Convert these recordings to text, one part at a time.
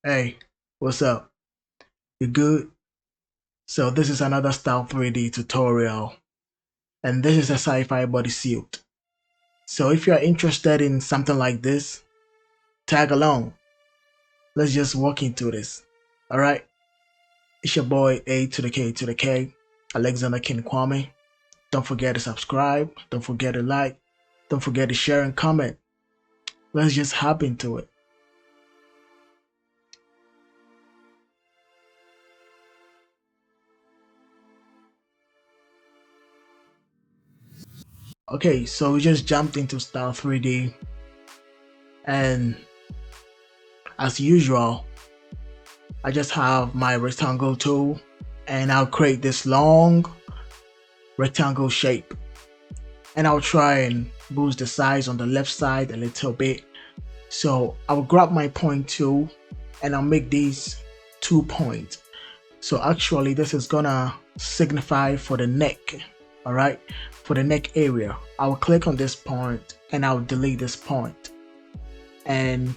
Hey, what's up? You good? So this is another Style 3D tutorial, and this is a sci-fi bodysuit. So if you're interested in something like this, tag along. Let's just walk into this. Alright? It's your boy A to the K to the K, Alexander King Kwame. Don't forget to subscribe, don't forget to like, don't forget to share and comment. Let's just hop into it. Okay, so we just jumped into Style 3D, and as usual, I just have my rectangle tool and I'll create this long rectangle shape, and I'll try and boost the size on the left side a little bit. So I'll grab my point tool and I'll make these 2 points. So actually this is gonna signify for the neck. All right, for the neck area, I'll click on this point and I'll delete this point. And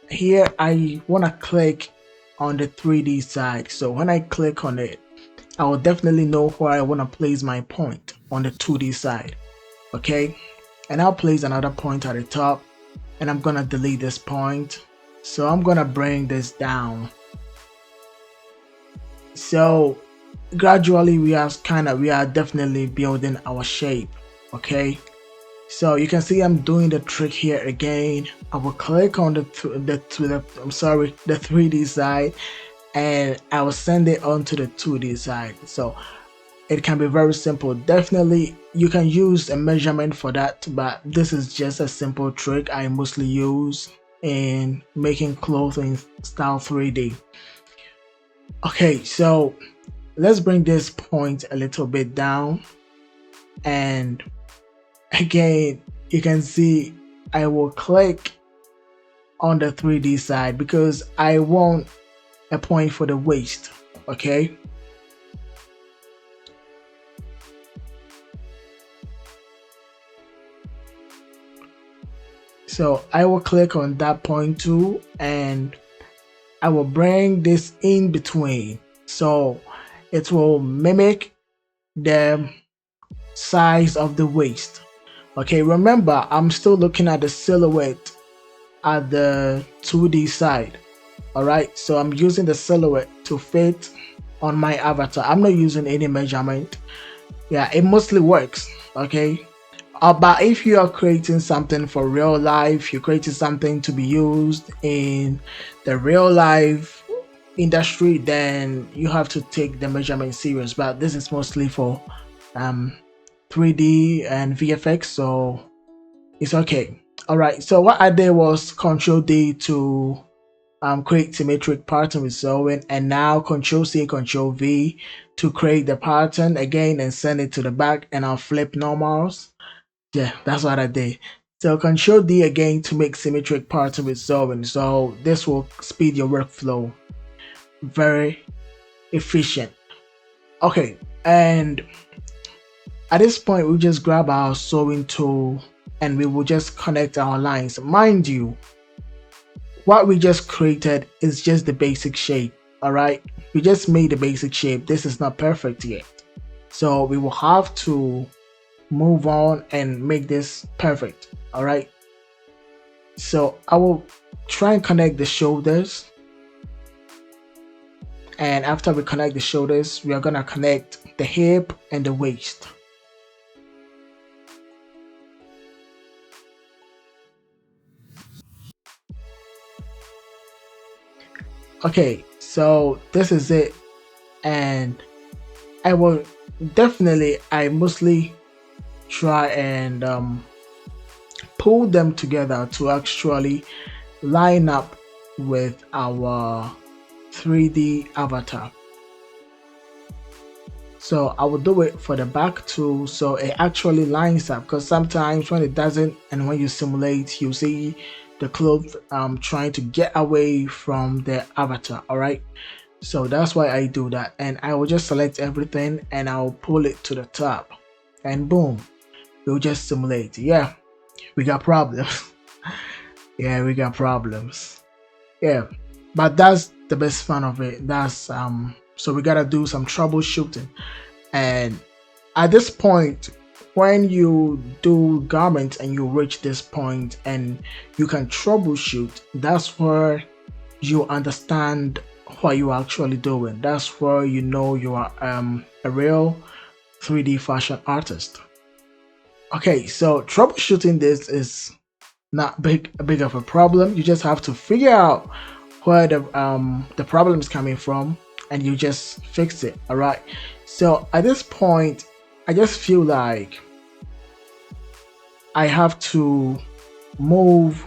here I want to click on the 3D side. So when I click on it, I will definitely know where I want to place my point on the 2D side. Okay, and I'll place another point at the top, and I'm gonna delete this point. So I'm gonna bring this down. So gradually we are definitely building our shape. Okay, so you can see I'm doing the trick here again. I will click on the 3D side, and I will send it onto the 2D side. So it can be very simple. Definitely you can use a measurement for that, but this is just a simple trick I mostly use in making clothing Style 3D. Okay, so let's bring this point a little bit down, and again you can see I will click on the 3D side because I want a point for the waist. Okay, so I will click on that point too, and I will bring this in between so it will mimic the size of the waist. Okay, remember I'm still looking at the silhouette at the 2D side. Alright, so I'm using the silhouette to fit on my avatar. I'm not using any measurement. Yeah, it mostly works. Okay, but if you are creating something for real life, you're creating something to be used in the real life industry, then you have to take the measurement serious. But this is mostly for 3D and VFX, so it's okay. All right, so what I did was Control D to create symmetric pattern with sewing, and now Control C, Control V to create the pattern again and send it to the back, and I'll flip normals. Yeah, that's what I did. So Control D again to make symmetric pattern with sewing. So this will speed your workflow. Very efficient. Okay, and at this point we just grab our sewing tool and we will just connect our lines. Mind you, what we just created is just the basic shape. All right, we just made the basic shape. This is not perfect yet, so we will have to move on and make this perfect. All right, so I will try and connect the shoulders, and after we connect the shoulders, we are gonna connect the hip and the waist. Okay, so this is it, and I will I mostly try and pull them together to actually line up with our 3D avatar. So I will do it for the back too, so it actually lines up, because sometimes when it doesn't, and when you simulate, you see the cloth trying to get away from the avatar. All right, so that's why I do that, and I will just select everything and I'll pull it to the top, and boom, we'll just simulate. Yeah, we got problems. Yeah, we got problems. Yeah, but that's the best fun of it. That's so we gotta do some troubleshooting. And at this point, when you do garments and you reach this point and you can troubleshoot, that's where you understand what you're actually doing. That's where you know you are a real 3D fashion artist. Okay, so troubleshooting this is not big of a problem. You just have to figure out where the problem is coming from, and you just fix it. All right. So at this point, I just feel like I have to move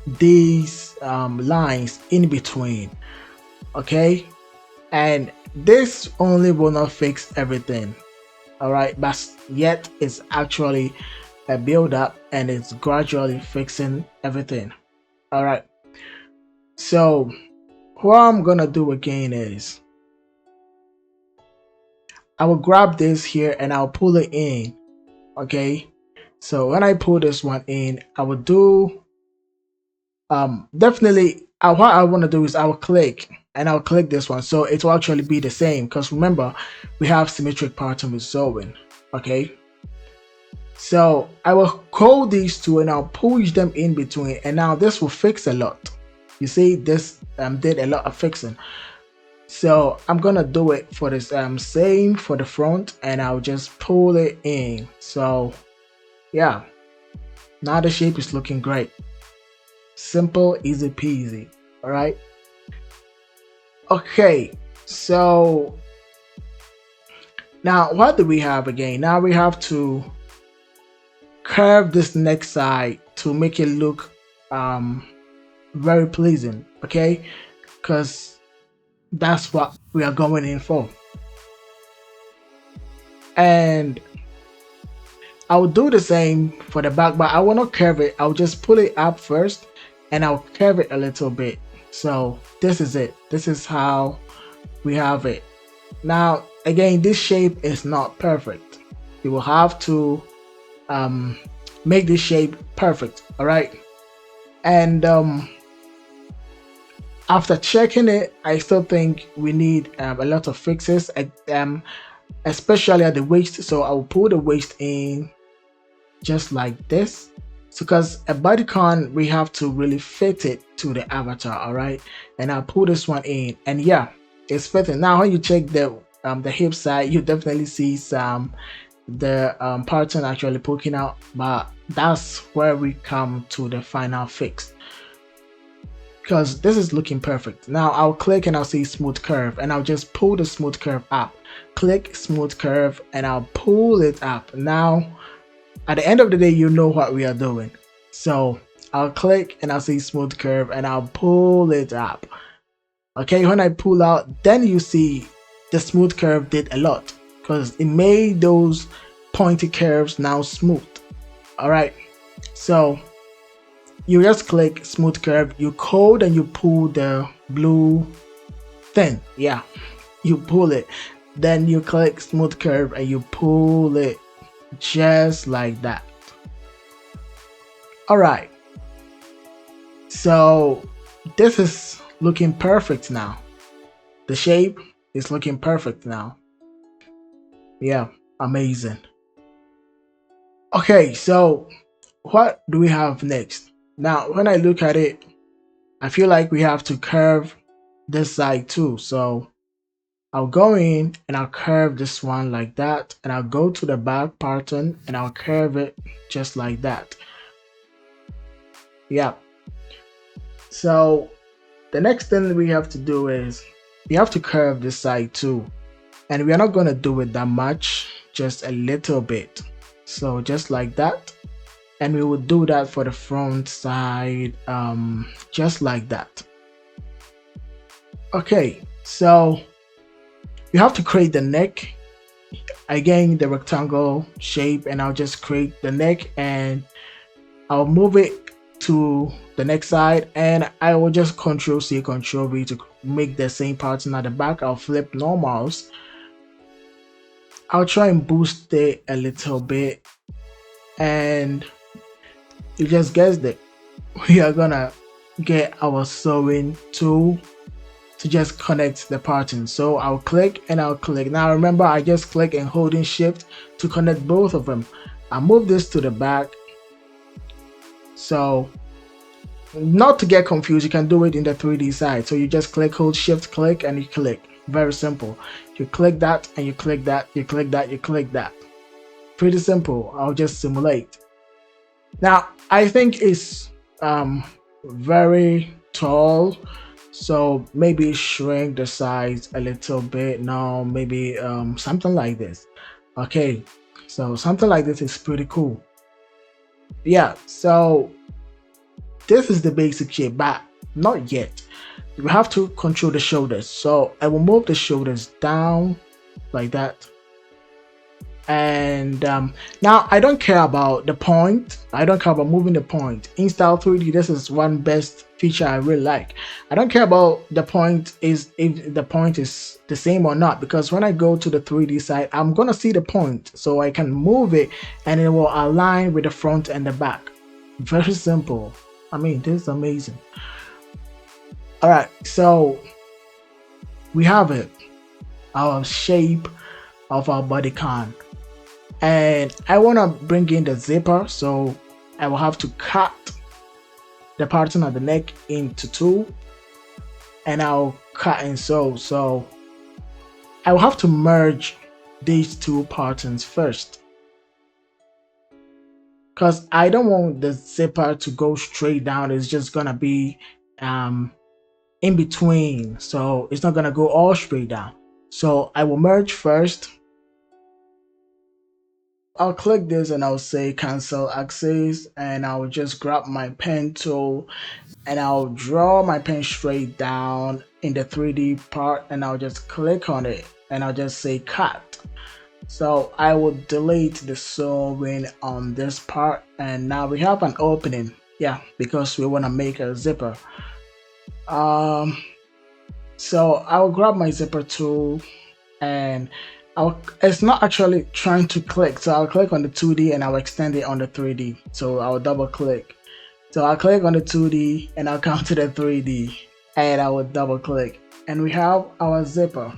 these lines in between. Okay, and this only will not fix everything. All right, but yet it's actually a build up and it's gradually fixing everything. All right, so what I'm gonna do again is I will grab this here and I'll pull it in. Okay, so when I pull this one in, I will do definitely what I want to do is I will click and I'll click this one, so it will actually be the same, because remember we have symmetric pattern with sewing. Okay, so I will call these two and I'll push them in between, and now this will fix a lot. You see, this did a lot of fixing. So I'm gonna do it for this same for the front, and I'll just pull it in. So yeah, now the shape is looking great. Simple, easy peasy. All right. Okay, so now what do we have again? Now we have to curve this neck side to make it look very pleasing. Okay, because that's what we are going in for. And I'll do the same for the back, but I will not curve it. I'll just pull it up first and I'll curve it a little bit. So this is it. This is how we have it. Now again, this shape is not perfect. You will have to make this shape perfect. All right. And after checking it, I still think we need a lot of fixes, especially at the waist. So I will pull the waist in just like this. So because a bodycon, we have to really fit it to the avatar. All right, and I'll pull this one in, and yeah, it's fitting. Now when you check the hip side, you definitely see some the pattern actually poking out, but that's where we come to the final fix, because this is looking perfect. Now I'll click and I'll see smooth curve, and I'll just pull the smooth curve up. Click smooth curve and I'll pull it up. Now at the end of the day, you know what we are doing. So I'll click and I'll see smooth curve and I'll pull it up. Okay, when I pull out, then you see the smooth curve did a lot, because it made those pointy curves now smooth. All right, so you just click smooth curve, you code and you pull the blue thing. Yeah, you pull it, then you click smooth curve and you pull it just like that. All right, so this is looking perfect now. The shape is looking perfect now. Yeah, amazing. Okay, so what do we have next? Now when I look at it, I feel like we have to curve this side too. So I'll go in and I'll curve this one like that, and I'll go to the back pattern and I'll curve it just like that. Yeah. So the next thing we have to do is we have to curve this side too, and we are not going to do it that much, just a little bit. So just like that, and we will do that for the front side, just like that. Okay, so you have to create the neck again, the rectangle shape, and I'll just create the neck and I'll move it to the next side, and I will just Control C, Control V to make the same pattern at the back. I'll flip normals. I'll try and boost it a little bit, and you just guessed it, we are gonna get our sewing tool to just connect the pattern. So I'll click and I'll click. Now remember, I just click and holding shift to connect both of them. I'll move this to the back. So not to get confused, you can do it in the 3D side. So you just click, hold shift, click, and you click. Very simple. You click that and you click that, you click that, you click that. Pretty simple. I'll just simulate. Now I think it's very tall, so maybe shrink the size a little bit. Now maybe something like this. Okay, so something like this is pretty cool. Yeah, so this is the basic shape, but not yet. We have to control the shoulders. So I will move the shoulders down like that. And now I don't care about the point. I don't care about moving the point. In Style 3D, this is one best feature I really like. I don't care about the point is if the point is the same or not, because when I go to the 3D side, I'm gonna see the point, so I can move it and it will align with the front and the back. Very simple. I mean, this is amazing. All right, so we have it, our shape of our bodycon. And I want to bring in the zipper, so I will have to cut the pattern of the neck into two, and I'll cut and sew. So I will have to merge these two patterns first, because I don't want the zipper to go straight down. It's just gonna be in between, so it's not gonna go all straight down. So I will merge first. I'll click this and I'll say cancel axis, and I'll just grab my pen tool and I'll draw my pen straight down in the 3D part, and I'll just click on it and I'll just say cut. So I will delete the sewing on this part, and now we have an opening. Yeah, because we want to make a zipper. So I'll grab my zipper tool, and it's not actually trying to click, so I'll click on the 2D and I'll extend it on the 3D. So I'll double click. So I'll click on the 2D and I'll come to the 3D and I will double click, and we have our zipper.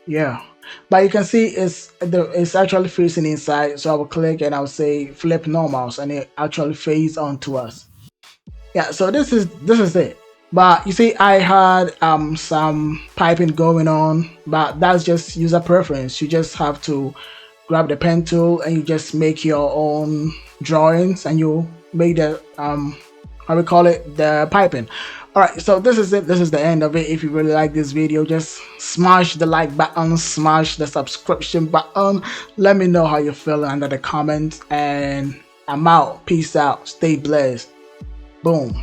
Yeah, but you can see it's actually facing inside. So I will click and I'll say flip normals, and it actually fades onto us. Yeah, so this is it. But you see, I had some piping going on, but that's just user preference. You just have to grab the pen tool and you just make your own drawings, and you make the how we call it, the piping. All right, so this is it. This is the end of it. If you really like this video, just smash the like button, smash the subscription button. Let me know how you feel under the comments, and I'm out. Peace out. Stay blessed. Boom.